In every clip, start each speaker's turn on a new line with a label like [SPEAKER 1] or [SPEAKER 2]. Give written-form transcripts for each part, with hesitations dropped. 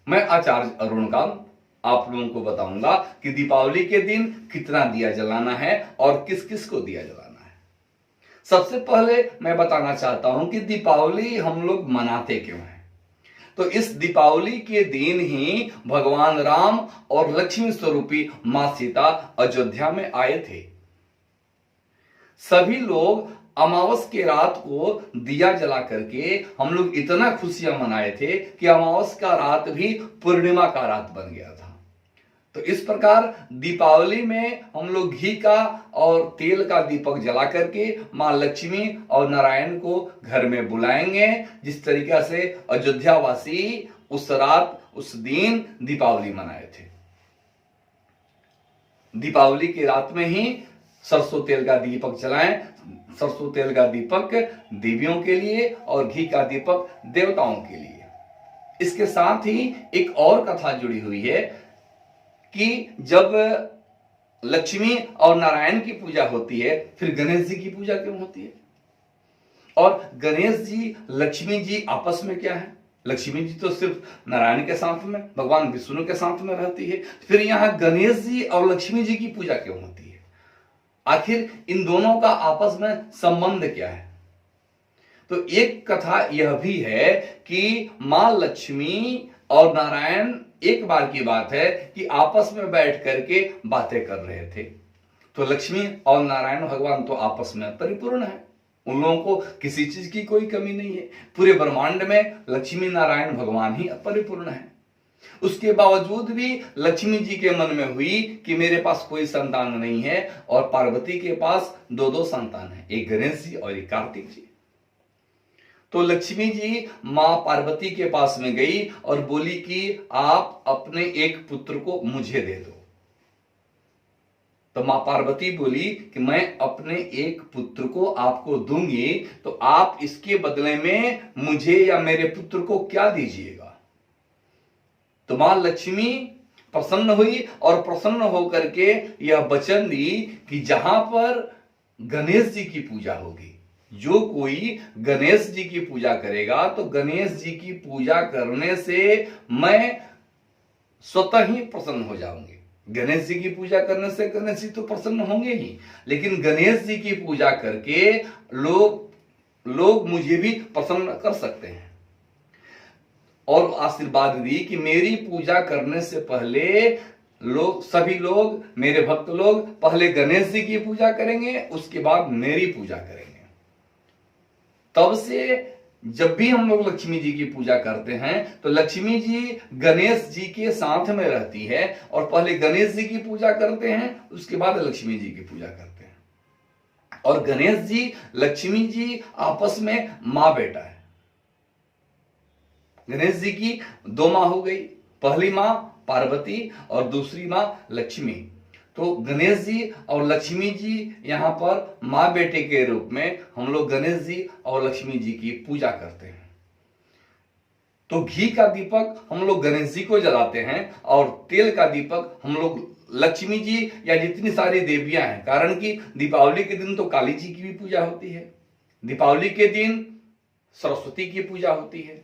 [SPEAKER 1] मैं आचार्य अरुणकांत आप लोगों को बताऊंगा कि दीपावली के दिन कितना दिया जलाना है और किस किस को दिया जलाना है। सबसे पहले मैं बताना चाहता हूं कि दीपावली हम लोग मनाते क्यों हैं। तो इस दीपावली के दिन ही भगवान राम और लक्ष्मी स्वरूपी मां सीता अयोध्या में आए थे। सभी लोग अमावस के रात को दिया जला करके हम लोग इतना खुशियां मनाए थे कि अमावस का रात भी पूर्णिमा का रात बन गया था। तो इस प्रकार दीपावली में हम लोग घी का और तेल का दीपक जला करके मां लक्ष्मी और नारायण को घर में बुलाएंगे, जिस तरीका से अयोध्या वासी उस रात उस दिन दीपावली मनाए थे। दीपावली की रात में ही सरसों तेल का दीपक जलाएं। सरसों तेल का दीपक देवियों के लिए और घी का दीपक देवताओं के लिए। इसके साथ ही एक और कथा जुड़ी हुई है कि जब लक्ष्मी और नारायण की पूजा होती है, फिर गणेश जी की पूजा क्यों होती है? और गणेश जी लक्ष्मी जी आपस में क्या है? लक्ष्मी जी तो सिर्फ नारायण के साथ में, भगवान विष्णु के साथ में रहती है, फिर यहां गणेश जी और लक्ष्मी जी की पूजा क्यों होती है? आखिर इन दोनों का आपस में संबंध क्या है? तो एक कथा यह भी है कि मां लक्ष्मी और नारायण एक बार की बात है कि आपस में बैठ करके बातें कर रहे थे। तो लक्ष्मी और नारायण भगवान तो आपस में परिपूर्ण है, उन लोगों को किसी चीज की कोई कमी नहीं है। पूरे ब्रह्मांड में लक्ष्मी नारायण भगवान ही परिपूर्ण है। उसके बावजूद भी लक्ष्मी जी के मन में हुई कि मेरे पास कोई संतान नहीं है, और पार्वती के पास दो दो संतान है, एक गणेश जी और एक कार्तिक जी। तो लक्ष्मी जी मां पार्वती के पास में गई और बोली कि आप अपने एक पुत्र को मुझे दे दो। तो मां पार्वती बोली कि मैं अपने एक पुत्र को आपको दूंगी, तो आप इसके बदले में मुझे या मेरे पुत्र को क्या दीजिएगा? तो मां लक्ष्मी प्रसन्न हुई और प्रसन्न होकर के यह वचन दी कि जहां पर गणेश जी की पूजा होगी, जो कोई गणेश जी की पूजा करेगा, तो गणेश जी की पूजा करने से मैं स्वतः ही प्रसन्न हो जाऊंगी। गणेश जी की पूजा करने से गणेश जी तो प्रसन्न होंगे ही, लेकिन गणेश जी की पूजा करके लोग मुझे भी प्रसन्न कर सकते हैं। और आशीर्वाद दी कि मेरी पूजा करने से पहले सभी लोग, मेरे भक्त लोग पहले गणेश जी की पूजा करेंगे, उसके बाद मेरी पूजा करेंगे। तब से जब भी हम लोग लक्ष्मी जी की पूजा करते हैं तो लक्ष्मी जी गणेश जी के साथ में रहती है, और पहले गणेश जी की पूजा करते हैं, उसके बाद लक्ष्मी जी की पूजा करते हैं। और गणेश जी लक्ष्मी जी आपस में मां बेटा है। गणेश जी की दो मां हो गई, पहली मां पार्वती और दूसरी मां लक्ष्मी। तो गणेश जी और लक्ष्मी जी यहां पर मां बेटे के रूप में हम लोग गणेश जी और लक्ष्मी जी की पूजा करते हैं। तो घी का दीपक हम लोग गणेश जी को जलाते हैं, और तेल का दीपक हम लोग लक्ष्मी जी या जितनी सारी देवियां हैं, कारण कि दीपावली के दिन तो काली जी की भी पूजा होती है, दीपावली के दिन सरस्वती की पूजा होती है,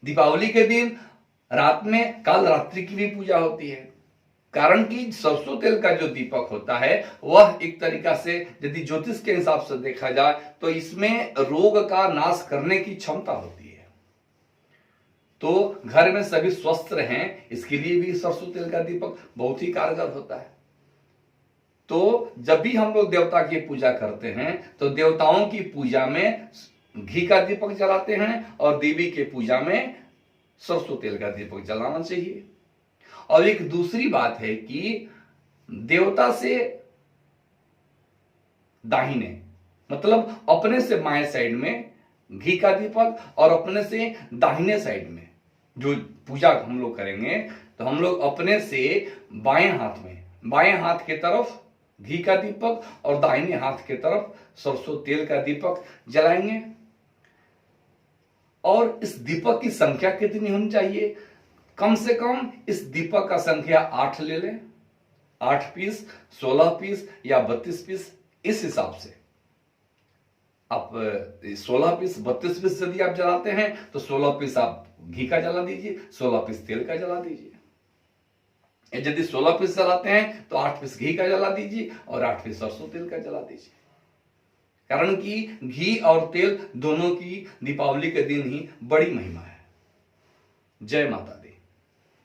[SPEAKER 1] दीपावली के दिन रात में काल रात्रि की भी पूजा होती है। कारण कि सरसों तेल का जो दीपक होता है वह एक तरीका से यदि ज्योतिष के हिसाब से देखा जाए तो इसमें रोग का नाश करने की क्षमता होती है। तो घर में सभी स्वस्थ रहें, इसके लिए भी सरसों तेल का दीपक बहुत ही कारगर होता है। तो जब भी हम लोग देवता की पूजा करते हैं तो देवताओं की पूजा में घी का दीपक जलाते हैं, और देवी के पूजा में सरसों तेल का दीपक जलाना चाहिए। और एक दूसरी बात है कि देवता से दाहिने, मतलब अपने से बाएं साइड में घी का दीपक, और अपने से दाहिने साइड में जो पूजा हम लोग करेंगे, तो हम लोग अपने से बाएं हाथ के तरफ घी का दीपक और दाहिने हाथ के तरफ सरसों तेल का दीपक जलाएंगे। और इस दीपक की संख्या कितनी होनी चाहिए? कम से कम इस दीपक का संख्या 8 ले लें, 8 पीस, 16 पीस या 32 पीस, इस हिसाब से आप 16 पीस 32 पीस यदि आप जलाते हैं तो 16 पीस आप घी का जला दीजिए, 16 पीस तेल का जला दीजिए। यदि 16 पीस जलाते हैं तो 8 पीस घी का जला दीजिए और 8 पीस सरसों तेल का जला दीजिए। कारण कि घी और तेल दोनों की दीपावली के दिन ही बड़ी महिमा है। जय माता दी।